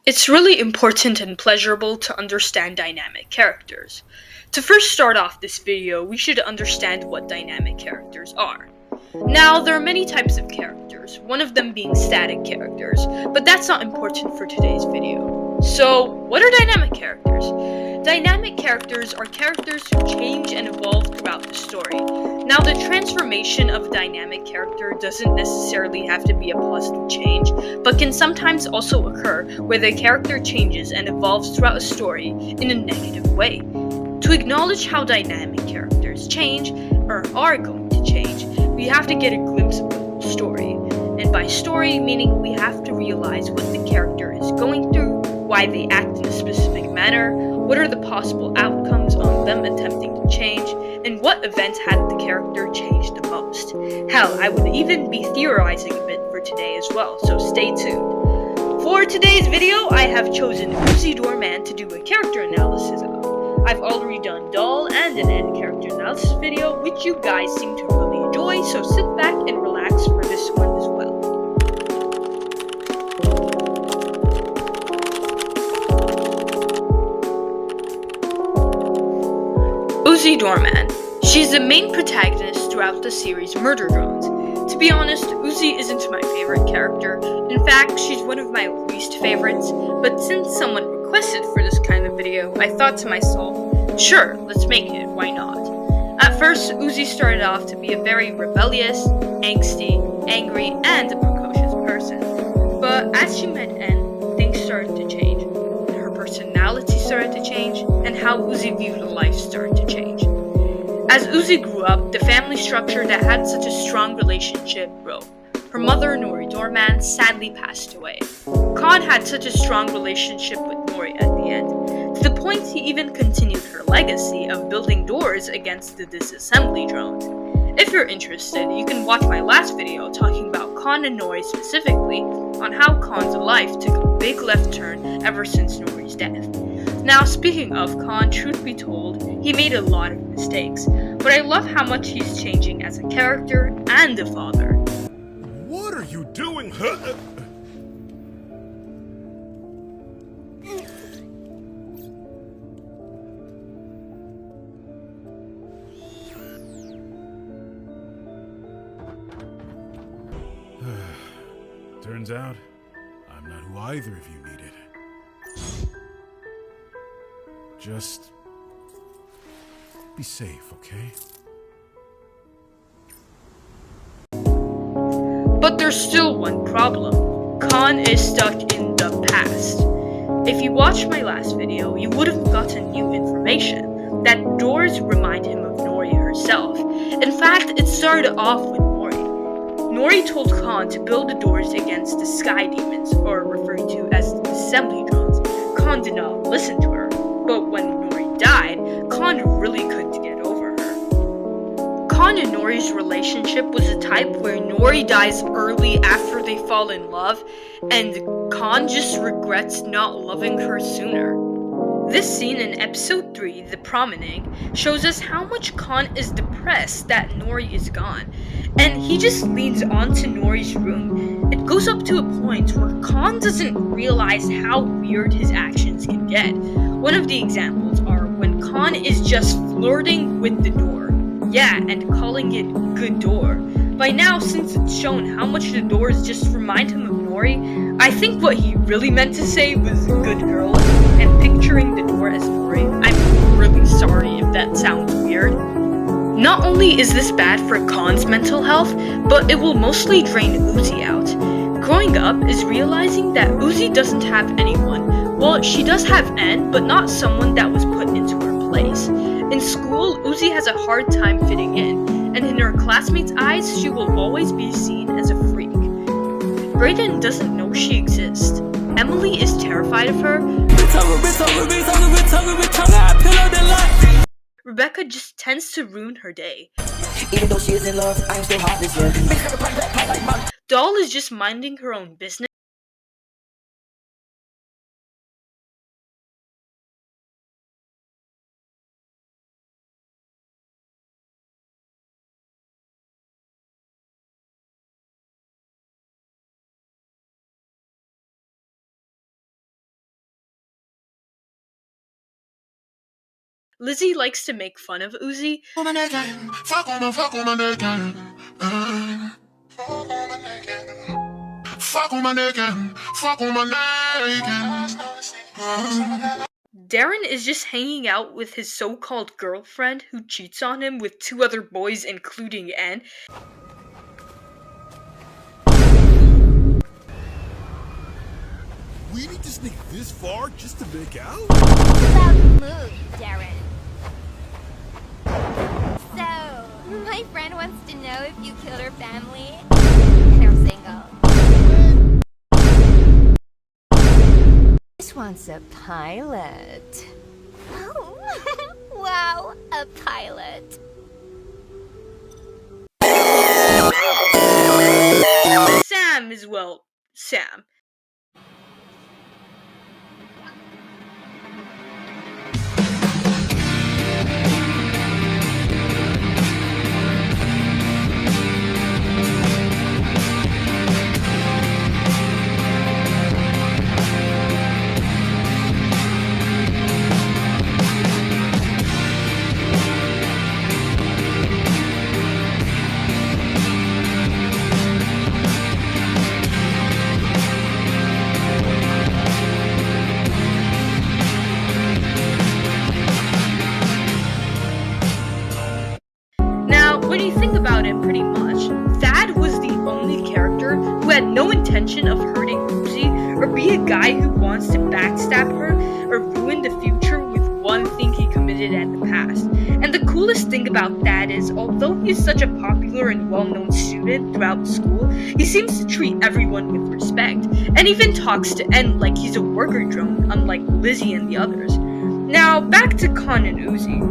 It's really important and pleasurable to understand dynamic characters. To first start off this video, we should understand what dynamic characters are. Now, there are many types of characters, one of them being static characters, but that's not important for today's video. So, what are dynamic characters? Dynamic characters are characters who change and evolve throughout the story. Now, the transformation of a dynamic character doesn't necessarily have to be a positive change, but can sometimes also occur where the character changes and evolves throughout a story in a negative way. To acknowledge how dynamic characters change, or are going to change, we have to get a glimpse of the whole story. And by story, meaning we have to realize what the character is going through, why they act in a specific manner, what are the possible outcomes of them attempting to change, and what events had the character change the most. Hell, I would even be theorizing a bit for today as well, so stay tuned. For today's video, I have chosen Uzi Doorman to do a character analysis of. I've already done Doll and an end character analysis video, which you guys seem to really enjoy, so sit back and relax for this one as well. Uzi Doorman. She's the main protagonist throughout the series Murder Drones. To be honest, Uzi isn't my favorite character. In fact, she's one of my least favorites, but since someone requested for this kind of video, I thought to myself, sure, let's make it, why not? At first, Uzi started off to be a very rebellious, angsty, angry, and a precocious person. But as she met En, things started to change. Her personality started to change, and how Uzi viewed life started to change. As Uzi grew up, the family structure that had such a strong relationship broke. Her mother, Nori Doorman, sadly passed away. Khan had such a strong relationship with Nori at the end, to the point he even continued her legacy of building doors against the disassembly drones. If you're interested, you can watch my last video talking about Khan and Nori specifically, on how Khan's life took a big left turn ever since Nori's death. Now, speaking of Khan, truth be told, he made a lot of mistakes, but I love how much he's changing as a character and a father. What are you doing, huh? Turns out, I'm not who either of you needed. Just be safe, okay? But there's still one problem. Khan is stuck in the past. If you watched my last video, you would have gotten new information, that doors remind him of Nori herself. In fact, it started off with Nori. Nori told Khan to build the doors against the sky demons, or referred to as the assembly drones. Khan did not listen to her, but when Nori died, Khan really couldn't get over her. Khan and Nori's relationship was a type where Nori dies early after they fall in love, and Khan just regrets not loving her sooner. This scene in episode 3, The Promenade, shows us how much Khan is depressed that Nori is gone, and he just leads on to Nori's room. It goes up to a point where Khan doesn't realize how weird his actions can get. One of the examples are when Khan is just flirting with the door. Yeah, and calling it good door. By now, since it's shown how much the doors just remind him of Nori, I think what he really meant to say was good girl, and picturing the door as Nori. I'm really sorry if that sounds weird. Not only is this bad for Khan's mental health, but it will mostly drain Uzi out. Growing up is realizing that Uzi doesn't have anyone. Well, she does have En, but not someone that was put into her place. In school, Uzi has a hard time fitting in, and in her classmates' eyes, she will always be seen as a freak. Brayden doesn't know she exists. Emily is terrified of her. Rebecca just tends to ruin her day. Even though she is in love, I am still heartless. Doll is just minding her own business. Lizzie likes to make fun of Uzi. Darren is just hanging out with his so-called girlfriend who cheats on him with 2 other boys, including Anne. We need to sneak this far just to make out? About the mood, Darren. So, my friend wants to know if you killed her family, and are single. This one's a pilot. Oh, wow, a pilot. Sam is, well, Sam. When you think about it pretty much, Thad was the only character who had no intention of hurting Uzi, or be a guy who wants to backstab her, or ruin the future with one thing he committed in the past. And the coolest thing about Thad is, although he's such a popular and well-known student throughout school, he seems to treat everyone with respect, and even talks to N like he's a worker drone, unlike Lizzie and the others. Now, back to Khan and Uzi.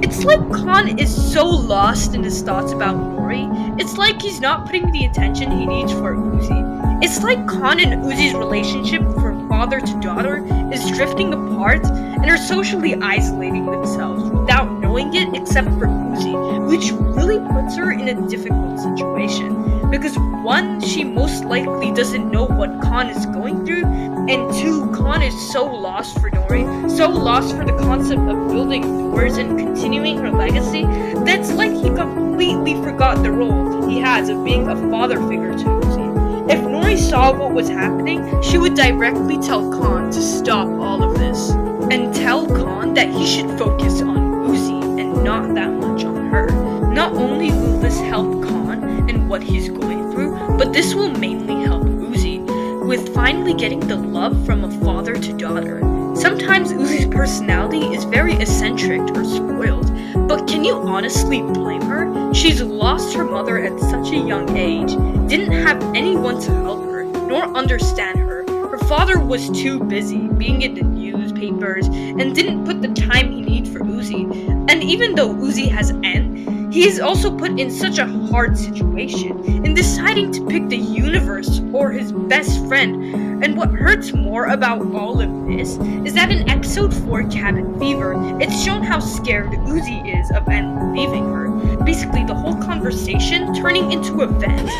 It's like Khan is so lost in his thoughts about Nori, it's like he's not putting the attention he needs for Uzi. It's like Khan and Uzi's relationship from father to daughter is drifting apart and are socially isolating themselves without knowing it except for Uzi, which really puts her in a difficult situation. Because 1, she most likely doesn't know what Khan is going through, and 2, Khan is so lost for Nori, so lost for the concept of building doors and continuing her legacy, that it's like he completely forgot the role he has of being a father figure to Uzi. If Nori saw what was happening, she would directly tell Khan to stop all of this, and tell Khan that he should focus on Uzi and not that much on her. Not only will this help Khan and what he's going through, but this will mainly help Uzi with finally getting the love from a father to daughter. Sometimes Uzi's personality is very eccentric or spoiled, but can you honestly blame her? She's lost her mother at such a young age, didn't have anyone to help her, nor understand her. Her father was too busy being in the newspapers and didn't put the time he needed for Uzi. And even though Uzi has N, he is also put in such a hard situation in deciding to pick the universe or his best friend. And what hurts more about all of this is that in episode 4 Cabin Fever, it's shown how scared Uzi is of N leaving her. Basically the whole conversation turning into a vent.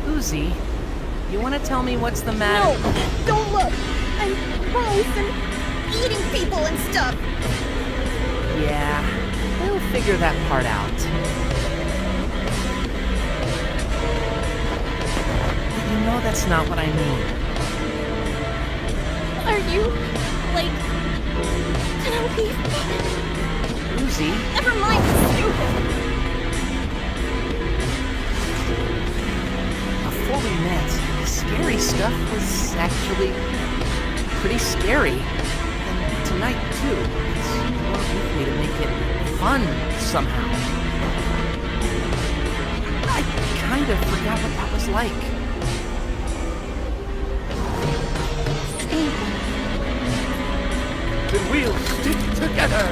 Uzi, you want to tell me what's the matter? No, don't look. I'm gross and eating people and stuff. Yeah, we'll figure that part out. But you know that's not what I mean. Are you, like, gonna leave me? Uzi, Never mind the stupid. before we met, the scary stuff was actually pretty scary. And tonight, too, because you weren't with me to make it fun somehow. I kind of forgot what that was like. Then we'll stick together!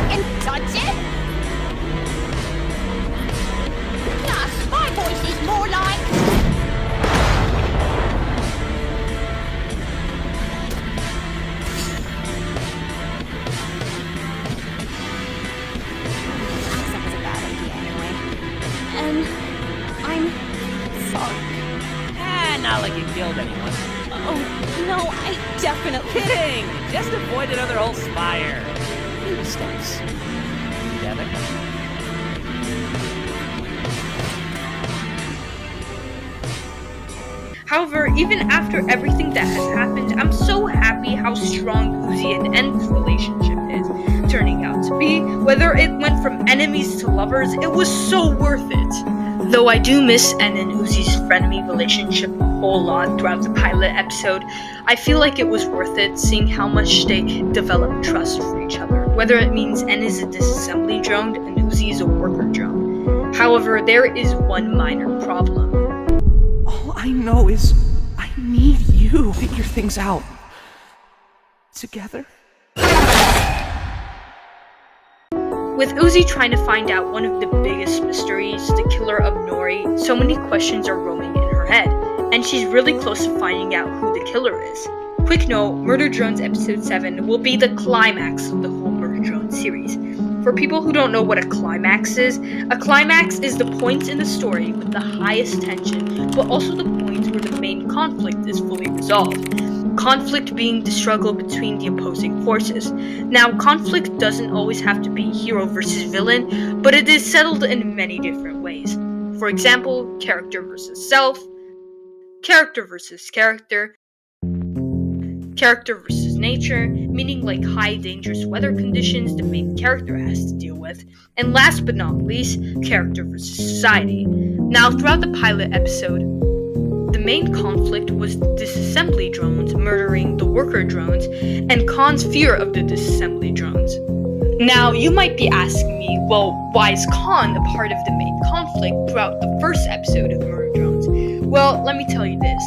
And touch it? Gosh, my voice is more like... That was a bad idea anyway. And I'm sorry. Not like you killed anyone. Oh, no, I definitely... Kidding! Just avoid another whole spire. Baby steps. Together. However, even after everything that has happened, I'm so happy how strong Uzi and N's relationship is turning out to be. Whether it went from enemies to lovers, it was so worth it. Though I do miss N and Uzi's frenemy relationship a whole lot throughout the pilot episode, I feel like it was worth it seeing how much they developed trust for each other. Whether it means N is a disassembly drone and Uzi is a worker drone. However, there is one minor problem. All I know is I need you to figure things out. Together? With Uzi trying to find out one of the biggest mysteries, the killer of Nori, so many questions are roaming in her head, and she's really close to finding out who the killer is. Quick note, Murder Drones Episode 7 will be the climax of the whole Murder Drones series. For people who don't know what a climax is the point in the story with the highest tension, but also the point where the main conflict is fully resolved. Conflict being the struggle between the opposing forces. Now, conflict doesn't always have to be hero versus villain, but it is settled in many different ways. For example, character versus self, character versus character, character versus nature, meaning like high dangerous weather conditions the main character has to deal with, and last but not least, character versus society. Now, throughout the pilot episode, the main conflict was the disassembly drones murdering the worker drones, and Khan's fear of the disassembly drones. Now, you might be asking me, well, why is Khan a part of the main conflict throughout the first episode of Murder Drones? Well, let me tell you this.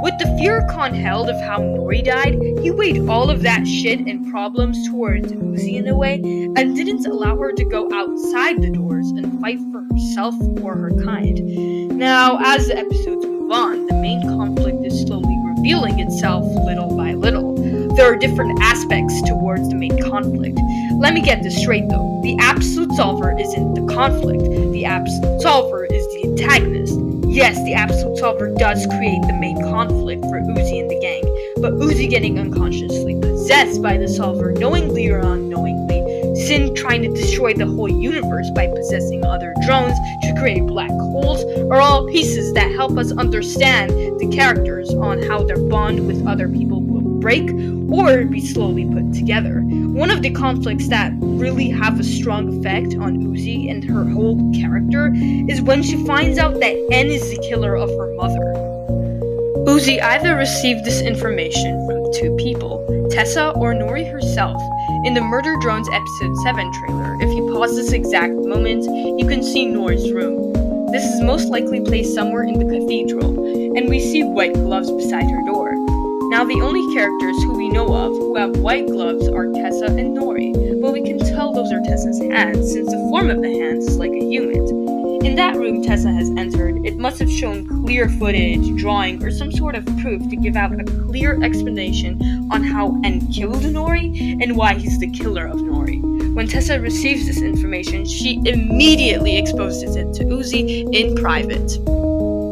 With the fear Khan held of how Nori died, he weighed all of that shit and problems towards Uzi in a way, and didn't allow her to go outside the doors and fight for herself or her kind. Now, as the episodes move on, the main conflict is slowly revealing itself little by little. There are different aspects towards the main conflict. Let me get this straight though. The absolute solver isn't the conflict. The absolute solver is the antagonist. Yes, the absolute solver does create the main conflict for Uzi and the gang, but Uzi getting unconsciously possessed by the solver knowingly or unknowingly, Sin trying to destroy the whole universe by possessing other drones to create black holes are all pieces that help us understand the characters on how their bond with other people will break or be slowly put together. One of the conflicts that really have a strong effect on Uzi and her whole character is when she finds out that N is the killer of her mother. Uzi either received this information from two people, Tessa or Nori herself. In the Murder Drones Episode 7 trailer, if you pause this exact moment, you can see Nori's room. This is most likely placed somewhere in the cathedral, and we see white gloves beside her door. Now, the only characters who we know of who have white gloves are Tessa and Nori, but we can tell those are Tessa's hands since the form of the hands is like a human. In that room Tessa has entered, it must have shown clear footage, drawing, or some sort of proof to give out a clear explanation on how N killed Nori and why he's the killer of Nori. When Tessa receives this information, she immediately exposes it to Uzi in private.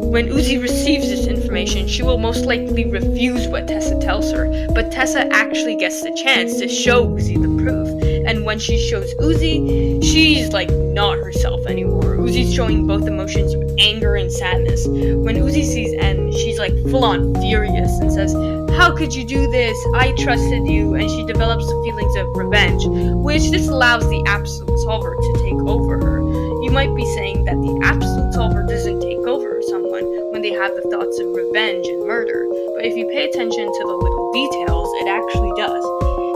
When Uzi receives this information, she will most likely refuse what Tessa tells her, but Tessa actually gets the chance to show Uzi the proof. And when she shows Uzi, she's like not herself anymore. Uzi's showing both emotions of anger and sadness. When Uzi sees N, she's like full on furious and says, "How could you do this? I trusted you," and she develops feelings of revenge, which this allows the absolute solver to take over her. You might be saying that the absolute solver doesn't take over someone when they have the thoughts of revenge and murder, but if you pay attention to the little details, it actually does.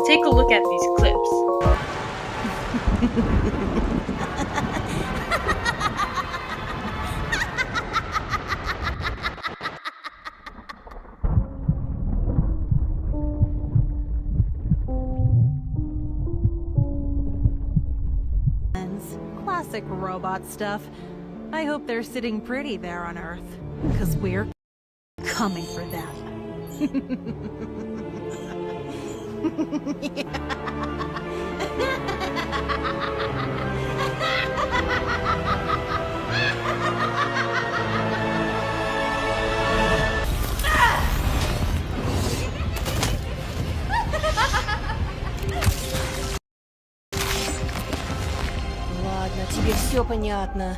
Take a look at these clips. Classic robot stuff. I hope they're sitting pretty there on Earth, because we're coming for them. Все понятно.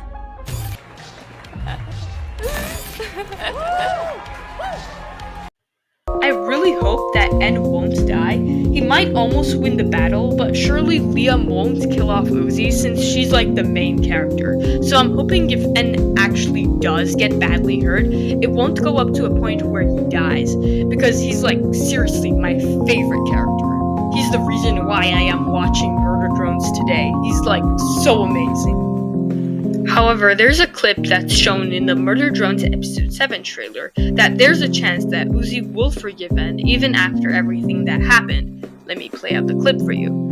I really hope that N won't die. He might almost win the battle, but surely Liam won't kill off Uzi since she's like the main character. So I'm hoping if N actually does get badly hurt, it won't go up to a point where he dies, because he's like seriously my favorite character. He's the reason why I am watching Murder Drones today. He's like so amazing. However, there's a clip that's shown in the Murder Drones Episode 7 trailer that there's a chance that Uzi will forgive N even after everything that happened. Let me play out the clip for you.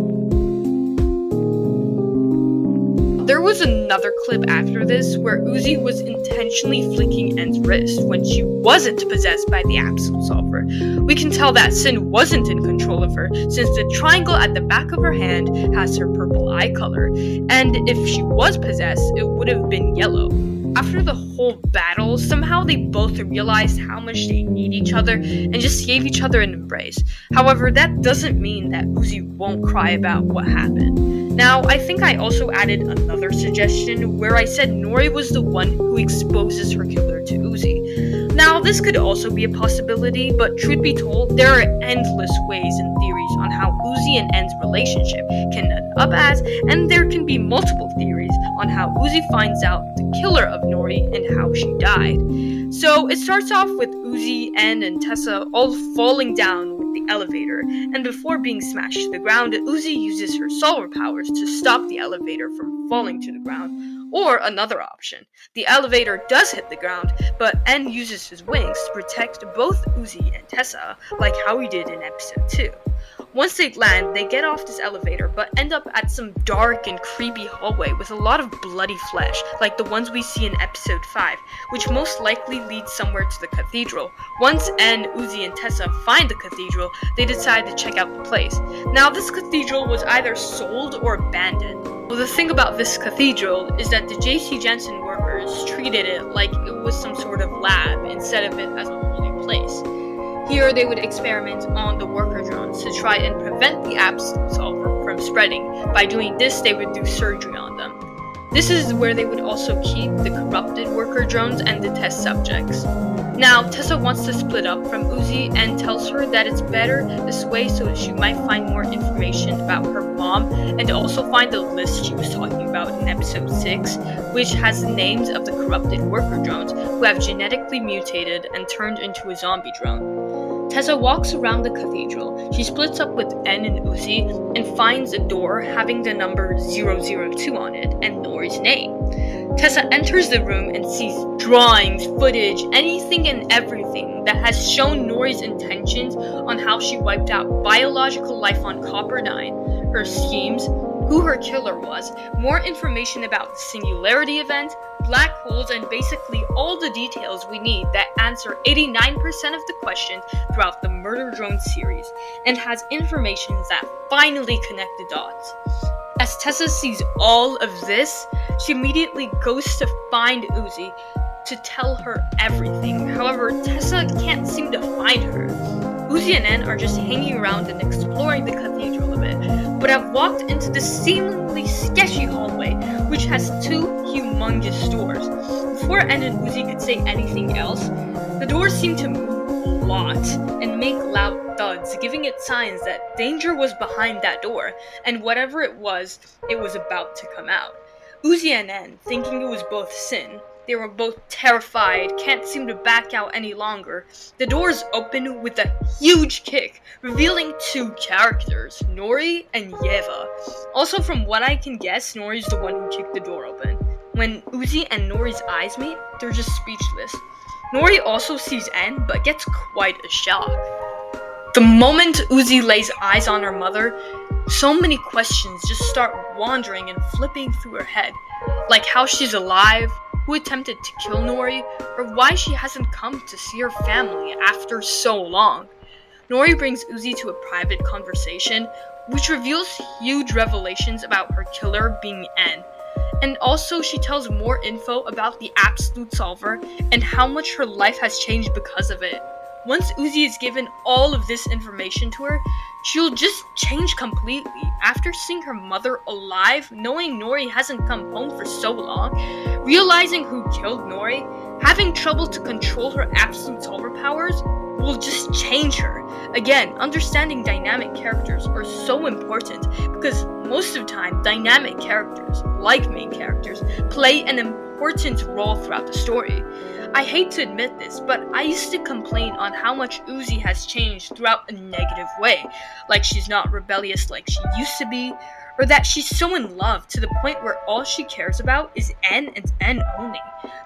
There was another clip after this where Uzi was intentionally flicking N's wrist when she wasn't possessed by the Absolute Solver. We can tell that Sin wasn't in control of her since the triangle at the back of her hand has her purple eye color, and if she was possessed, it would have been yellow. After the whole battle, somehow they both realized how much they need each other and just gave each other an embrace. However, that doesn't mean that Uzi won't cry about what happened. Now, I think I also added another suggestion where I said Nori was the one who exposes her killer to Uzi. Now, this could also be a possibility, but truth be told, there are endless ways and theories on how Uzi and N's relationship can end up as, and there can be multiple theories on how Uzi finds out the killer of Nori and how she died. So it starts off with Uzi, N, and Tessa all falling down with the elevator, and before being smashed to the ground, Uzi uses her solver powers to stop the elevator from falling to the ground. Or another option, the elevator does hit the ground, but N uses his wings to protect both Uzi and Tessa, like how he did in episode 2. Once they land, they get off this elevator, but end up at some dark and creepy hallway with a lot of bloody flesh, like the ones we see in episode 5, which most likely leads somewhere to the cathedral. Once N, Uzi, and Tessa find the cathedral, they decide to check out the place. Now, this cathedral was either sold or abandoned. Well, the thing about this cathedral is that the J.C. Jensen workers treated it like it was some sort of lab instead of it as a holy place. Here, they would experiment on the worker drones to try and prevent the Absolute Solver from spreading. By doing this, they would do surgery on them. This is where they would also keep the corrupted worker drones and the test subjects. Now, Tessa wants to split up from Uzi and tells her that it's better this way so that she might find more information about her mom and also find the list she was talking about in episode 6, which has the names of the corrupted worker drones who have genetically mutated and turned into a zombie drone. Tessa walks around the cathedral. She splits up with N and Uzi and finds a door having the number 002 on it and Nori's name. Tessa enters the room and sees drawings, footage, anything and everything that has shown Nori's intentions on how she wiped out biological life on Copper 9, her schemes, who her killer was, more information about the Singularity event, black holes, and basically all the details we need that answer 89% of the questions throughout the Murder Drone series, and has information that finally connect the dots. As Tessa sees all of this, she immediately goes to find Uzi to tell her everything. However, Tessa can't seem to find her. Uzi and N are just hanging around and exploring the cathedral a bit, but have walked into this seemingly sketchy hallway, which has 2 humongous doors. Before N and Uzi could say anything else, the doors seem to move a lot and make loud thuds, giving it signs that danger was behind that door, and whatever it was about to come out. Uzi and N, thinking it was both Sin, they were both terrified, can't seem to back out any longer. The doors open with a huge kick, revealing 2 characters, Nori and Yeva. Also, from what I can guess, Nori's the one who kicked the door open. When Uzi and Nori's eyes meet, they're just speechless. Nori also sees N, but gets quite a shock. The moment Uzi lays eyes on her mother, so many questions just start wandering and flipping through her head, like how she's alive, who attempted to kill Nori, or why she hasn't come to see her family after so long. Nori brings Uzi to a private conversation, which reveals huge revelations about her killer being N. And also she tells more info about the Absolute Solver and how much her life has changed because of it. once Uzi is given all of this information to her, she'll just change completely. After seeing her mother alive, knowing Nori hasn't come home for so long, realizing who killed Nori, having trouble to control her absolute solver powers will just change her. Again, understanding dynamic characters are so important because most of the time, dynamic characters, like main characters, play an important role throughout the story. I hate to admit this, but I used to complain on how much Uzi has changed throughout a negative way, like she's not rebellious like she used to be, or that she's so in love to the point where all she cares about is N and N only.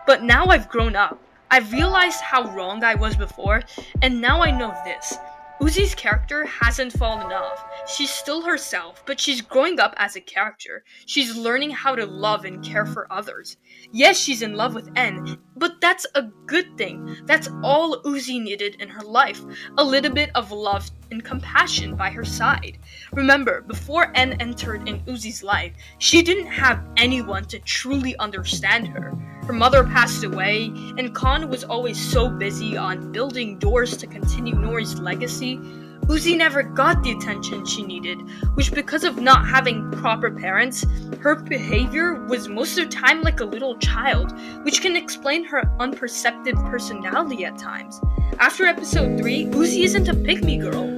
But now I've grown up. I've realized how wrong I was before, and now I know this. Uzi's character hasn't fallen off. She's still herself, but she's growing up as a character. She's learning how to love and care for others. Yes, she's in love with N, but that's a good thing. That's all Uzi needed in her life. A little bit of love and compassion by her side. Remember, before N entered in Uzi's life, she didn't have anyone to truly understand her. Her mother passed away, and Khan was always so busy on building doors to continue Nori's legacy. Uzi never got the attention she needed, which because of not having proper parents, her behavior was most of the time like a little child, which can explain her unperceptive personality at times. After episode 3, Uzi isn't a pick-me girl.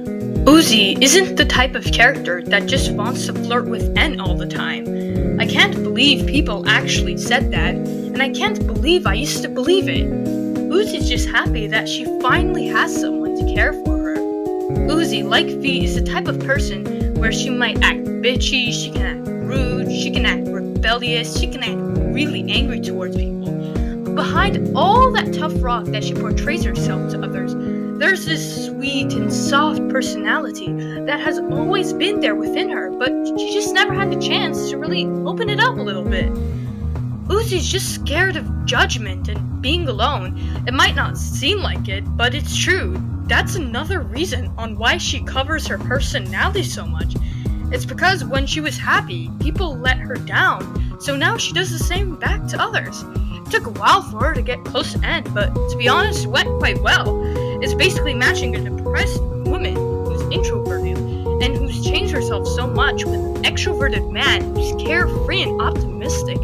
Uzi isn't the type of character that just wants to flirt with N all the time. I can't believe people actually said that, and I can't believe I used to believe it. Uzi's just happy that she finally has someone to care for her. Uzi, like V, is the type of person where she might act bitchy, she can act rude, she can act rebellious, she can act really angry towards people. But behind all that tough rock that she portrays herself to others, there's this sweet and soft personality that has always been there within her, but she just never had the chance to really open it up a little bit. Uzi's just scared of judgment and being alone. It might not seem like it, but it's true. That's another reason on why she covers her personality so much. It's because when she was happy, people let her down, so now she does the same back to others. It took a while for her to get close to N, but to be honest, it went quite well. It's basically matching a depressed woman who's introverted and who's changed herself so much with an extroverted man who's carefree and optimistic,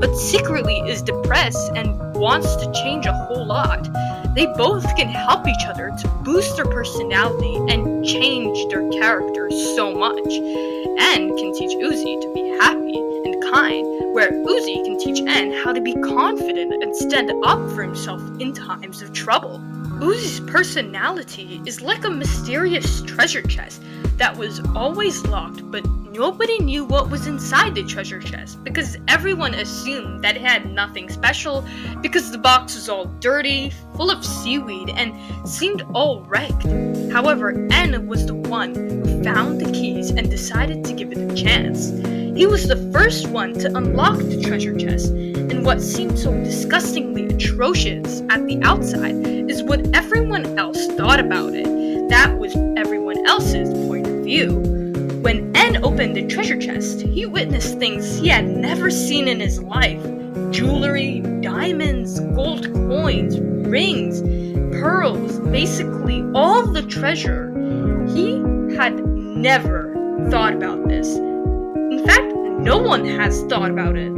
but secretly is depressed and wants to change a whole lot. They both can help each other to boost their personality and change their characters so much. N can teach Uzi to be happy and kind, where Uzi can teach N how to be confident and stand up for himself in times of trouble. Uzi's personality is like a mysterious treasure chest that was always locked, but nobody knew what was inside the treasure chest because everyone assumed that it had nothing special because the box was all dirty, full of seaweed, and seemed all wrecked. However, N was the one who found the keys and decided to give it a chance. He was the first one to unlock the treasure chest, and what seemed so disgustingly atrocious at the outside is what everyone else thought about it. That was everyone else's point of view. When N opened the treasure chest, he witnessed things he had never seen in his life. Jewelry, diamonds, gold coins, rings, pearls, basically all the treasure. He had never thought about this. In fact, no one has thought about it.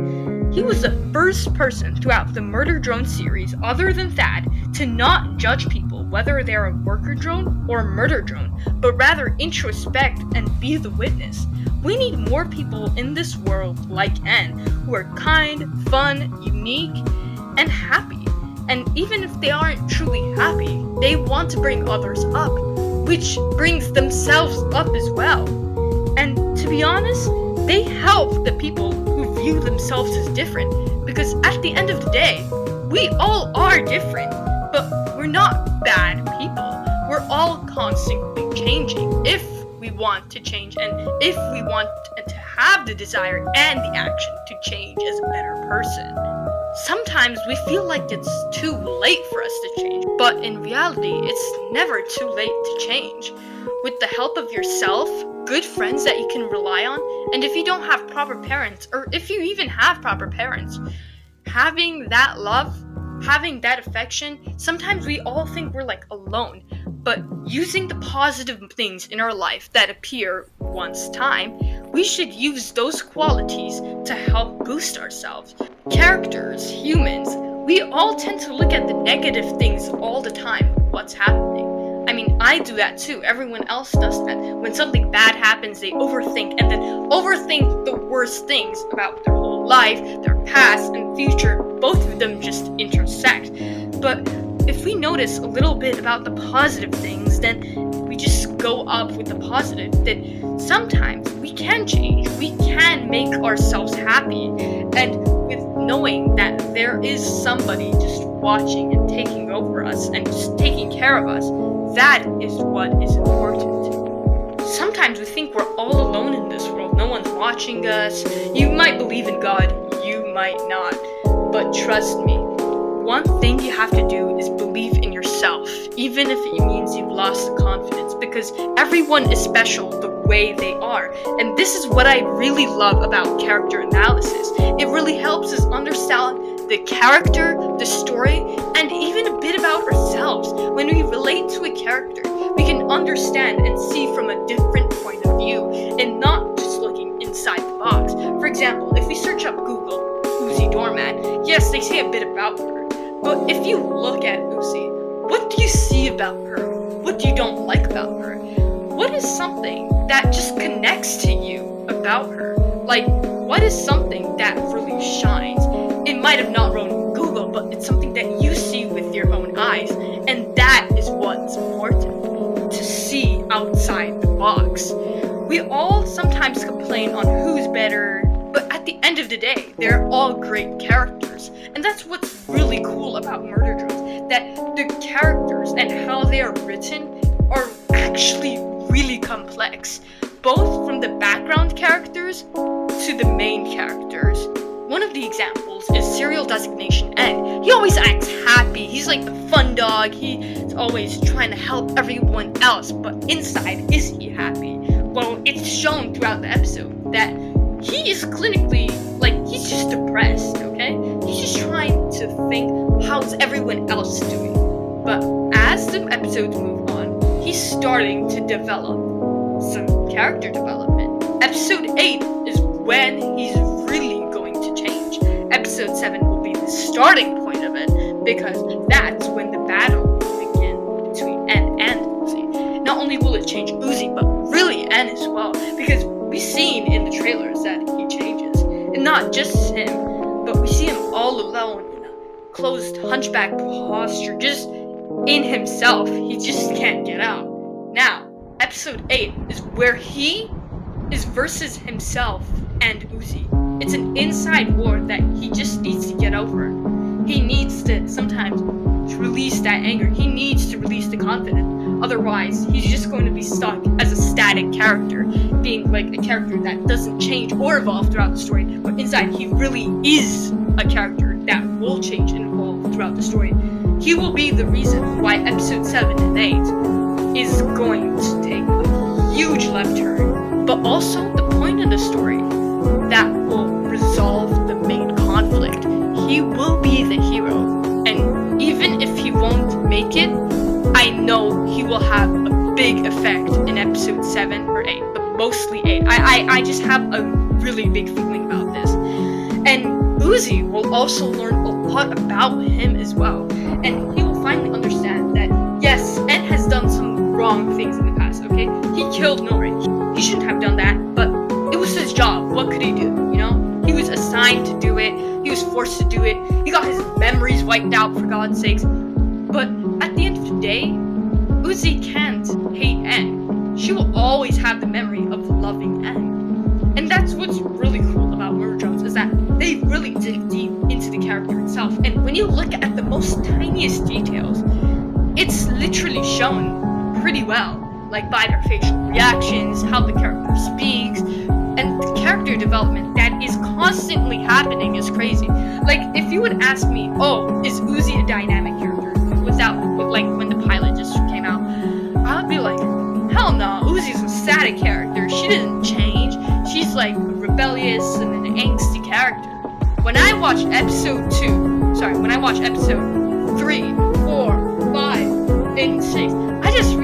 He was the first person throughout the Murder Drone series, other than Thad, to not judge people whether they're a worker drone or a murder drone, but rather introspect and be the witness. We need more people in this world like N, who are kind, fun, unique, and happy. And even if they aren't truly happy, they want to bring others up, which brings themselves up as well. And to be honest, they help the people who view themselves as different, because at the end of the day, we all are different, but we're not bad people. We're all constantly changing if we want to change and if we want to have the desire and the action to change as a better person. Sometimes we feel like it's too late for us to change, but in reality, it's never too late to change. With the help of yourself, good friends that you can rely on, and if you don't have proper parents, or if you even have proper parents, having that love, having that affection, sometimes we all think we're like alone, But using the positive things in our life that appear once time, we should use those qualities to help boost ourselves. Characters, humans, we all tend to look at the negative things all the time, what's happening. I mean, I do that too. Everyone else does that. When something bad happens, they overthink and then overthink the worst things about their whole life, their past and future. Both of them just intersect. But if we notice a little bit about the positive things, then we just go up with the positive, that sometimes we can change, we can make ourselves happy, and with knowing that there is somebody just watching and taking over us and just taking care of us, that is what is important. Sometimes we think we're all alone in this world, no one's watching us. You might believe in God, you might not, but trust me, one thing you have to do is believe in yourself, even if it means you've lost the confidence, because everyone is special the way they are. And this is what I really love about character analysis. It really helps us understand the character, the story, and even a bit about ourselves. When we relate to a character, we can understand and see from a different point of view, and not just looking inside the box. For example, if we search up Google, Uzi Doorman, yes, they say a bit about her. But if you look at Uzi, what do you see about her? What do you don't like about her? What is something that just connects to you about her? Like, what is something that really shines? It might have not run on Google, but it's something that you see with your own eyes. And that is what's important, to see outside the box. We all sometimes complain on who's better, but at the end of the day, they're all great characters. And that's what's really cool about Murder Drones, that the characters and how they are written are actually really complex, both from the background characters to the main characters. One of the examples is Serial Designation N. He always acts happy, he's like the fun dog, he's always trying to help everyone else, but inside, is he happy? Well, it's shown throughout the episode that he is clinically, he's just depressed, okay? He's just trying to think, how's everyone else doing? But as the episodes move on, he's starting to develop some character development. Episode 8 is when he's really going to change. Episode 7 will be the starting point of it, because that's when the battle will begin between N and Uzi. Not only will it change Uzi, but really N as well, because we've seen in the trailers that he changes. And not just him, but we see him all alone in a closed hunchback posture, just in himself. He just can't get out. Now, episode 8 is where he is versus himself and Uzi. It's an inside war that he just needs to get over. He needs to sometimes release that anger. He needs to release the confidence. Otherwise, he's just going to be stuck as a static character, being like a character that doesn't change or evolve throughout the story. But inside, he really is a character that will change and evolve throughout the story. He will be the reason why episode 7 and 8 is going to take a huge left turn, but also the point of the story that will resolve the main conflict. He will be the hero, and even if he won't make it, I know he will have a big effect in episode 7 or 8, but mostly 8. I just have a really big feeling about this. And Uzi will also learn a lot about him as well, and he will finally understand that, yes, N has done some wrong things in the past, okay? He killed Nori. He shouldn't have done that, but it was his job. What could he do, you know? He was assigned to do it. He was forced to do it. He got his memories wiped out, for God's sakes. But at the end of the day, Uzi can't hate N. She will always have the memory of loving N. And that's what's really cool about Murder Drones, is that they really dig deep into the character itself. And when you look at the most tiniest details, it's literally shown pretty well. Like by their facial reactions, how the character speaks, and the character development that is constantly happening is crazy. Like, if you would ask me, oh, is Uzi a dynamic character? When the pilot just came out, I would be like, hell no, Uzi's a static character. She doesn't change. She's like rebellious and an angsty character. When I watched episode 3, 4, 5, and 6, I just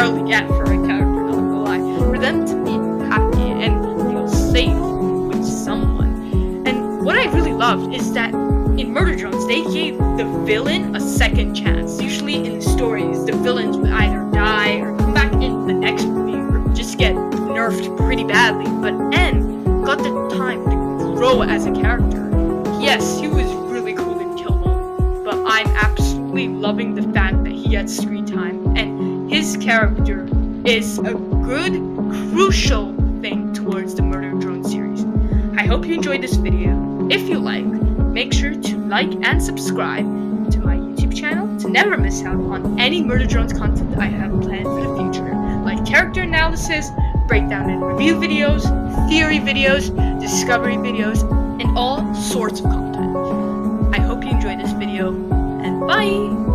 rarely get for a character, not gonna lie. For them to be happy and feel safe with someone. And what I really loved is that in Murder Drones, they gave the villain a second chance. Usually in stories, the villains would either die or come back in the next movie or just get nerfed pretty badly. But N got the time to grow as a character. Yes, he was really cool in Kill Mode, but I'm absolutely loving the fact that he gets screen time, and his character is a good, crucial thing towards the Murder Drone series. I hope you enjoyed this video. If you like, make sure to like and subscribe to my YouTube channel to never miss out on any Murder Drones content I have planned for the future, like character analysis, breakdown and review videos, theory videos, discovery videos, and all sorts of content. I hope you enjoyed this video, and bye!